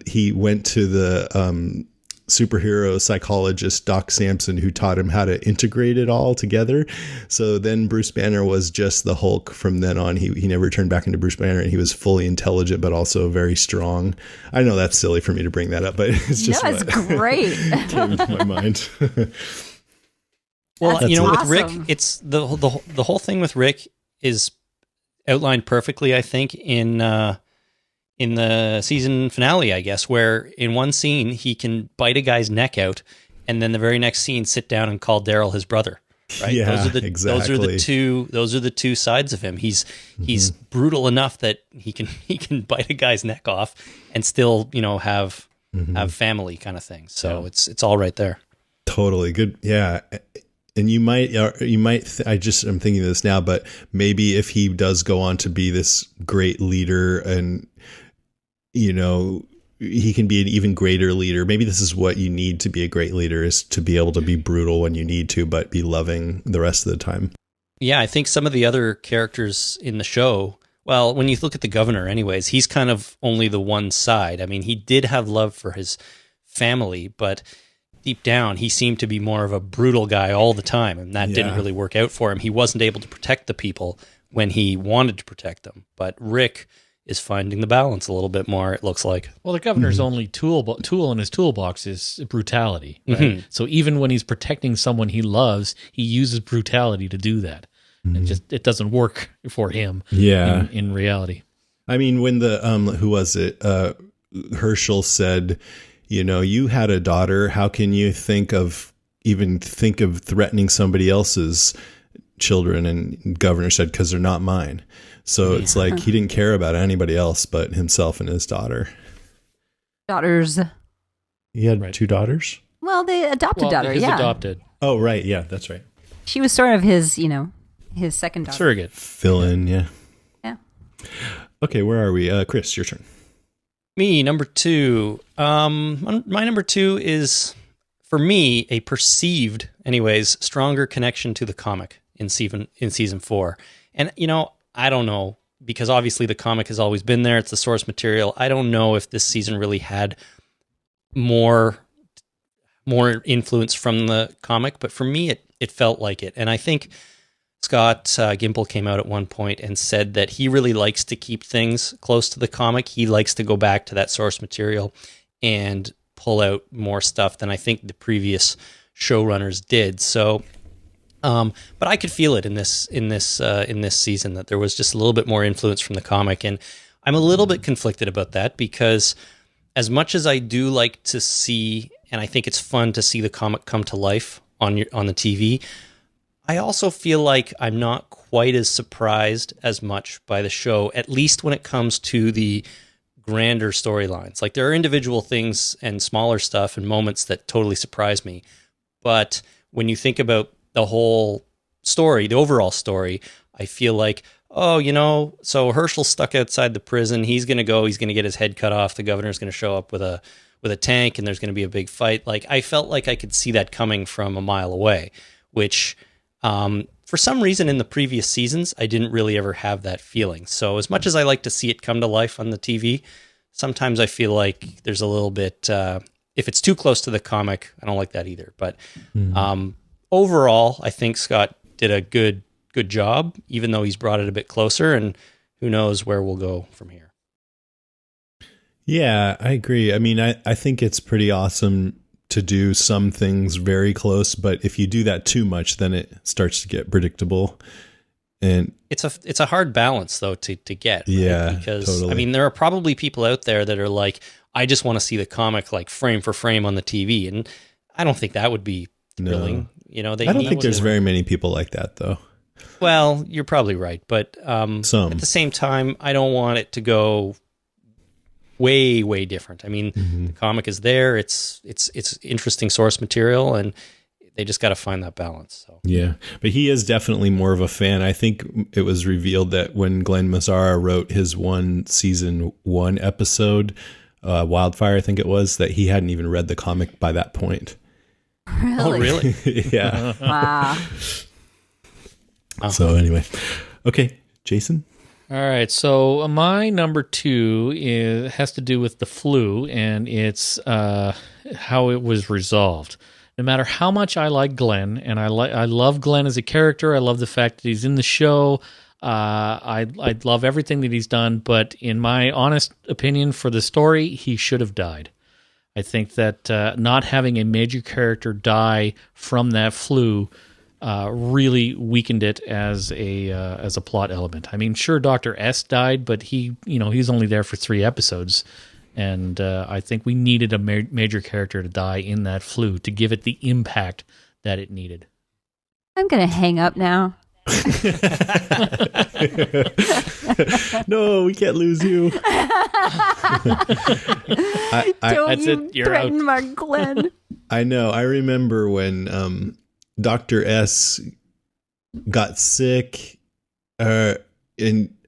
he went to the superhero psychologist Doc Samson, who taught him how to integrate it all together. So then Bruce Banner was just the Hulk from then on. He never turned back into Bruce Banner, and he was fully intelligent but also very strong. I know that's silly for me to bring that up, but it's just no, it's great. came into my mind. Well, That's with awesome. Rick, it's the whole thing with Rick is outlined perfectly, I think, in the season finale, I guess, where in one scene he can bite a guy's neck out, and then the very next scene sit down and call Daryl his brother. right? Yeah, Those are the exactly. those are the two sides of him. He's brutal enough that he can bite a guy's neck off and still, have family kind of thing. So it's all right there. Totally good. Yeah. And you might, I'm thinking of this now, but maybe if he does go on to be this great leader and, he can be an even greater leader. Maybe this is what you need to be a great leader, is to be able to be brutal when you need to, but be loving the rest of the time. Yeah, I think some of the other characters in the show, well, when you look at the governor anyways, he's kind of only the one side. I mean, he did have love for his family, but deep down, he seemed to be more of a brutal guy all the time, and that didn't really work out for him. He wasn't able to protect the people when he wanted to protect them. But Rick is finding the balance a little bit more, it looks like. Well, the governor's only tool in his toolbox is brutality. Right? So even when he's protecting someone he loves, he uses brutality to do that. And it doesn't work for him in reality. I mean, when the, who was it? Herschel said, you had a daughter. How can you think of threatening somebody else's children? And governor said, because they're not mine. So it's like he didn't care about anybody else but himself and his daughter. Daughters. He had two daughters? Well, the adopted daughter, his adopted. Oh, right. Yeah, that's right. She was sort of his, his second daughter. Surrogate. Fill in, yeah. Yeah. Okay, where are we? Chris, your turn. Me, number 2. My number 2 is, for me, a perceived, anyways, stronger connection to the comic in season 4. And, I don't know, because obviously the comic has always been there. It's the source material. I don't know if this season really had more influence from the comic, but for me, it felt like it. And I think Scott Gimple came out at one point and said that he really likes to keep things close to the comic. He likes to go back to that source material and pull out more stuff than I think the previous showrunners did. So, but I could feel it in this season that there was just a little bit more influence from the comic, and I'm a little bit conflicted about that, because as much as I do like to see, and I think it's fun to see the comic come to life on the TV, I also feel like I'm not quite as surprised as much by the show, at least when it comes to the grander storylines. Like, there are individual things and smaller stuff and moments that totally surprise me, but when you think about the whole story, the overall story, I feel like, so Herschel's stuck outside the prison. He's going to get his head cut off. The governor's going to show up with a tank, and there's going to be a big fight. Like, I felt like I could see that coming from a mile away, which, for some reason in the previous seasons, I didn't really ever have that feeling. So as much as I like to see it come to life on the TV, sometimes I feel like there's a little bit, if it's too close to the comic, I don't like that either. But, overall, I think Scott did a good job, even though he's brought it a bit closer, and who knows where we'll go from here. Yeah, I agree. I mean, I think it's pretty awesome to do some things very close, but if you do that too much, then it starts to get predictable. And it's a hard balance though to get. Right? Yeah, because totally. I mean, there are probably people out there that are like, I just want to see the comic like frame for frame on the TV, and I don't think that would be thrilling. I don't think there's very many people like that, though. Well, you're probably right, but at the same time, I don't want it to go way, way different. I mean, the comic is there; it's interesting source material, and they just got to find that balance. So yeah, but he is definitely more of a fan. I think it was revealed that when Glenn Mazzara wrote his season 1 episode, Wildfire, I think it was, that he hadn't even read the comic by that point. Really? Oh, really? Yeah. Wow. So anyway, okay, Jason. All right, so my number 2 has to do with the flu, and it's how it was resolved. No matter how much I like Glenn, and I love Glenn as a character, I love the fact that he's in the show. I love everything that he's done, but in my honest opinion, for the story, he should have died. I think that not having a major character die from that flu really weakened it as a plot element. I mean, sure, Dr. S died, but he's only there for 3 episodes, and I think we needed a major character to die in that flu to give it the impact that it needed. I'm going to hang up now. No, we can't lose you. Don't you it. You're threaten out. my Glenn. I know. I remember when Dr. S got sick, and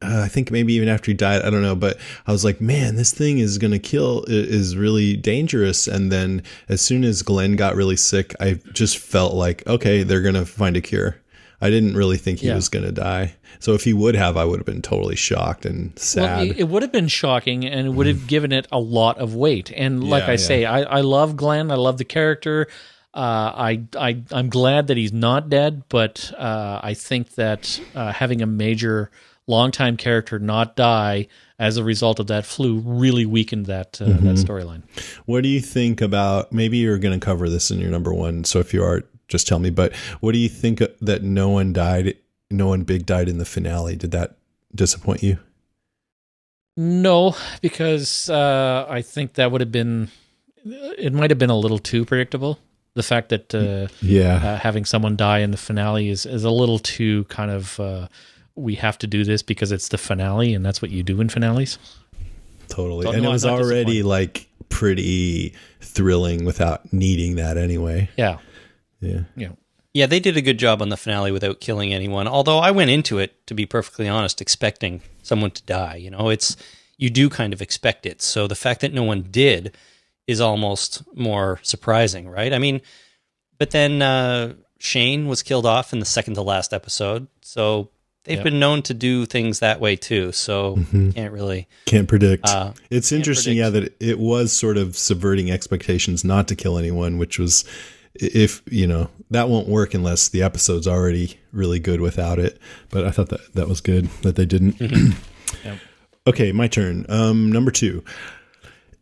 I think maybe even after he died, I don't know. But I was like, man, this thing is going to kill, is really dangerous. And then as soon as Glenn got really sick, I just felt like, okay, they're going to find a cure. I didn't really think he was going to die. So if he would have, I would have been totally shocked and sad. Well, it would have been shocking, and it would have given it a lot of weight. And like I say, I love Glenn. I love the character. I'm glad that he's not dead, but I think that having a major, longtime character not die as a result of that flu really weakened that that storyline. What do you think about? Maybe you're going to cover this in your number one. So if you are, just tell me. But what do you think that no one big died in the finale? Did that disappoint you? No, because I think that would have been, it might have been a little too predictable. The fact that having someone die in the finale is a little too kind of, we have to do this because it's the finale and that's what you do in finales. Totally. So, and no, it was I'm not already like pretty thrilling without needing that anyway. Yeah. Yeah. Yeah, they did a good job on the finale without killing anyone. Although I went into it, to be perfectly honest, expecting someone to die. You know, you do kind of expect it. So the fact that no one did is almost more surprising, right? I mean, but then Shane was killed off in the second to last episode. So they've been known to do things that way too. So can't predict. It's interesting, that it was sort of subverting expectations not to kill anyone, which was, if that won't work unless the episode's already really good without it. But I thought that was good that they didn't. Yep. Okay, my turn. Number 2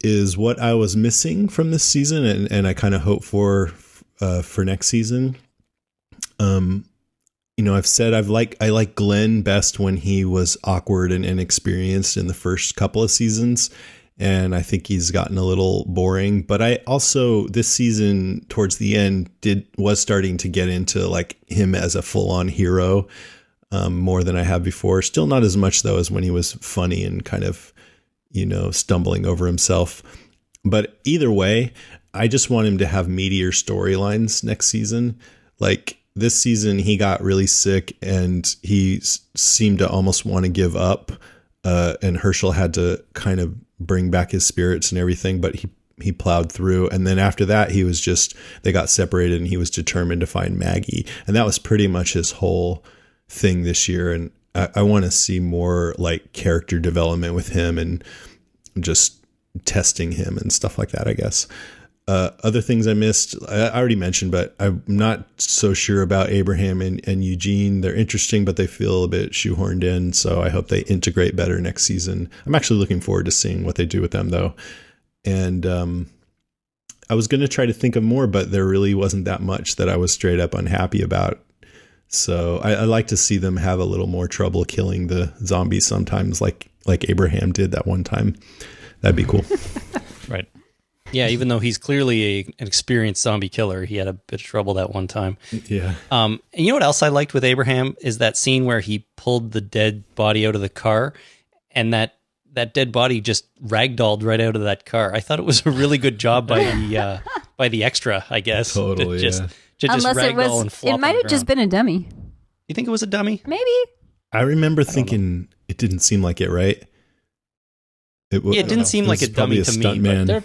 is what I was missing from this season, and I kind of hope for next season. I've said I like Glenn best when he was awkward and inexperienced in the first couple of seasons. And I think he's gotten a little boring. But I also, this season, towards the end, was starting to get into like him as a full-on hero more than I have before. Still not as much, though, as when he was funny and kind of, stumbling over himself. But either way, I just want him to have meatier storylines next season. Like this season, he got really sick and he seemed to almost want to give up. And Herschel had to kind of bring back his spirits and everything, but he plowed through. And then after that, they got separated and he was determined to find Maggie. And that was pretty much his whole thing this year. And I want to see more like character development with him and just testing him and stuff like that, I guess. Other things I missed, I already mentioned, but I'm not so sure about Abraham and Eugene. They're interesting, but they feel a bit shoehorned in. So I hope they integrate better next season. I'm actually looking forward to seeing what they do with them, though. And I was going to try to think of more, but there really wasn't that much that I was straight up unhappy about. So I like to see them have a little more trouble killing the zombies sometimes, like Abraham did that one time. That'd be cool. Right. Yeah, even though he's clearly an experienced zombie killer, he had a bit of trouble that one time. Yeah. And you know what else I liked with Abraham is that scene where he pulled the dead body out of the car, and that dead body just ragdolled right out of that car. I thought it was a really good job by the extra, I guess. Totally. To just Unless ragdoll and flop. it might have just been a dummy. You think it was a dummy? Maybe. I remember thinking it didn't seem like it, right? It didn't seem like a dummy to me. Man.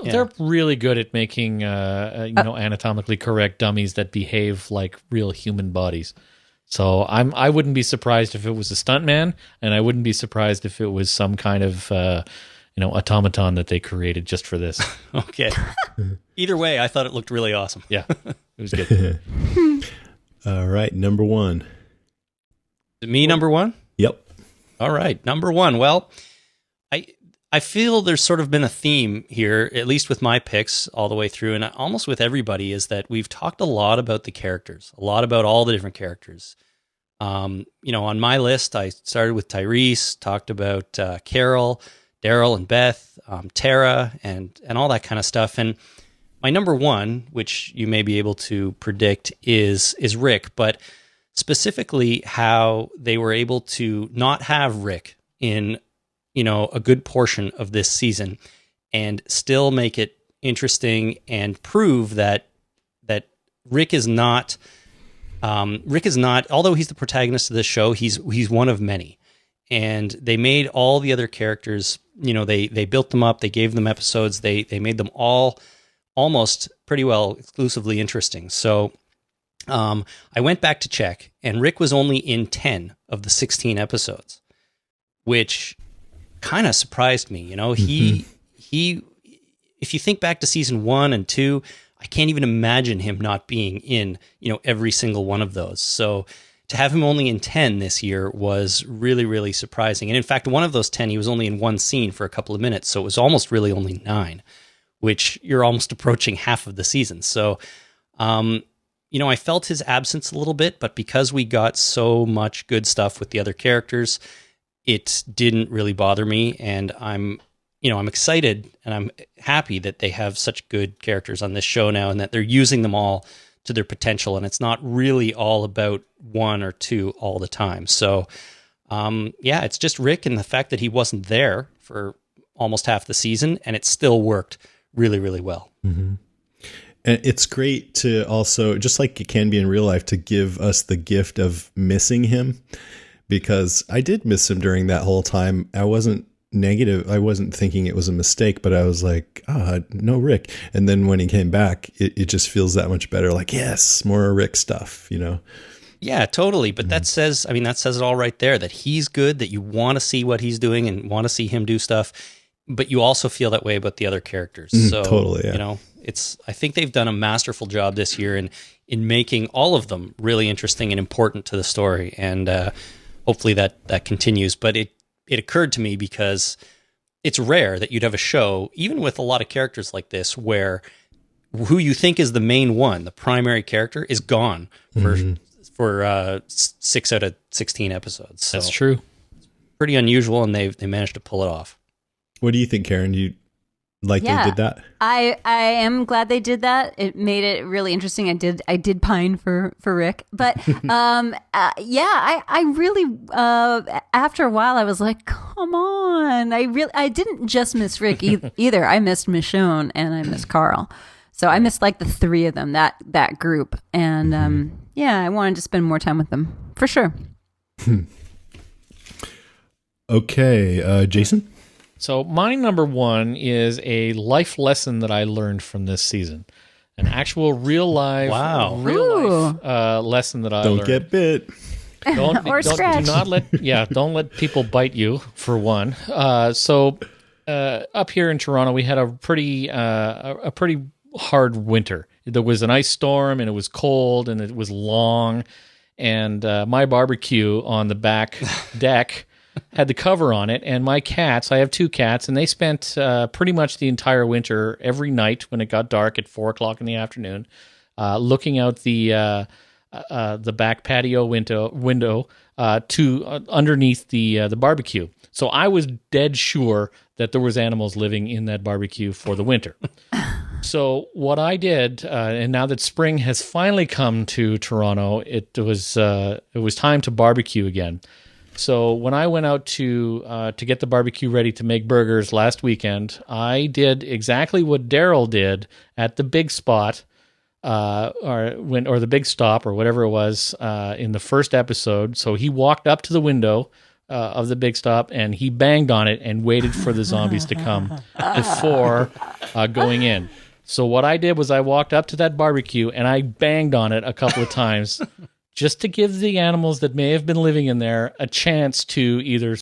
They're really good at making anatomically correct dummies that behave like real human bodies. So I wouldn't be surprised if it was a stuntman, and I wouldn't be surprised if it was some kind of automaton that they created just for this. Okay. Either way, I thought it looked really awesome. Yeah, it was good. All right, number 1. Me, number 1? Yep. All right, number 1. Well, I feel there's sort of been a theme here, at least with my picks all the way through, and almost with everybody, is that we've talked a lot about the characters, a lot about all the different characters. On my list, I started with Tyrese, talked about Carol, Daryl and Beth, Tara, and all that kind of stuff. And my number one, which you may be able to predict, is Rick, but specifically how they were able to not have Rick in, a good portion of this season and still make it interesting and prove that Rick is not, although he's the protagonist of this show, he's one of many. And they made all the other characters, they built them up, they gave them episodes, they made them all almost pretty well exclusively interesting. So I went back to check, and Rick was only in 10 of the 16 episodes, which kind of surprised me. He if you think back to season 1 and 2, I can't even imagine him not being in, every single one of those. So to have him only in 10 this year was really, really surprising. And in fact, one of those 10, he was only in one scene for a couple of minutes. So it was almost really only 9, which you're almost approaching half of the season. So, I felt his absence a little bit, but because we got so much good stuff with the other characters, it didn't really bother me. And I'm excited and I'm happy that they have such good characters on this show now and that they're using them all to their potential. And it's not really all about one or two all the time. So, it's just Rick and the fact that he wasn't there for almost half the season, and it still worked really, really well. Mm-hmm. And it's great to also, just like it can be in real life, to give us the gift of missing him, because I did miss him during that whole time. I wasn't negative. I wasn't thinking it was a mistake, but I was like, no Rick. And then when he came back, it just feels that much better. Like, yes, more Rick stuff, Yeah, totally. But that says it all right there, that he's good, that you want to see what he's doing and want to see him do stuff, but you also feel that way about the other characters. So, totally, yeah. I think they've done a masterful job this year in making all of them really interesting and important to the story. And hopefully that continues. But it occurred to me because it's rare that you'd have a show, even with a lot of characters like this, where who you think is the main one, the primary character, is gone for 6 out of 16 episodes. So that's true. Pretty unusual, and they managed to pull it off. What do you think, Karen? Do you like they did that? I am glad they did that. It made it really interesting. I did pine for Rick, but I really after a while I was like, come on. I didn't just miss Rick either. I missed Michonne and I missed Carl. So I missed like the three of them, that group, and I wanted to spend more time with them for sure. Okay, Jason. So my number one is a life lesson that I learned from this season. An actual real life lesson that I learned. Don't get bit. Scratch. Don't let people bite you, for one. So up here in Toronto, we had a pretty hard winter. There was an ice storm, and it was cold, and it was long. And my barbecue on the back deck had the cover on it, and my cats, I have 2 cats, and they spent pretty much the entire winter, every night when it got dark at 4:00 in the afternoon, looking out the back patio window to underneath the barbecue. So I was dead sure that there was animals living in that barbecue for the winter. So what I did, and now that spring has finally come to Toronto, it was time to barbecue again. So when I went out to get the barbecue ready to make burgers last weekend, I did exactly what Daryl did at the Big Spot, or the Big Stop, or whatever it was, in the first episode. So he walked up to the window of the Big Stop and he banged on it and waited for the zombies to come before going in. So what I did was I walked up to that barbecue and I banged on it a couple of times, just to give the animals that may have been living in there a chance to either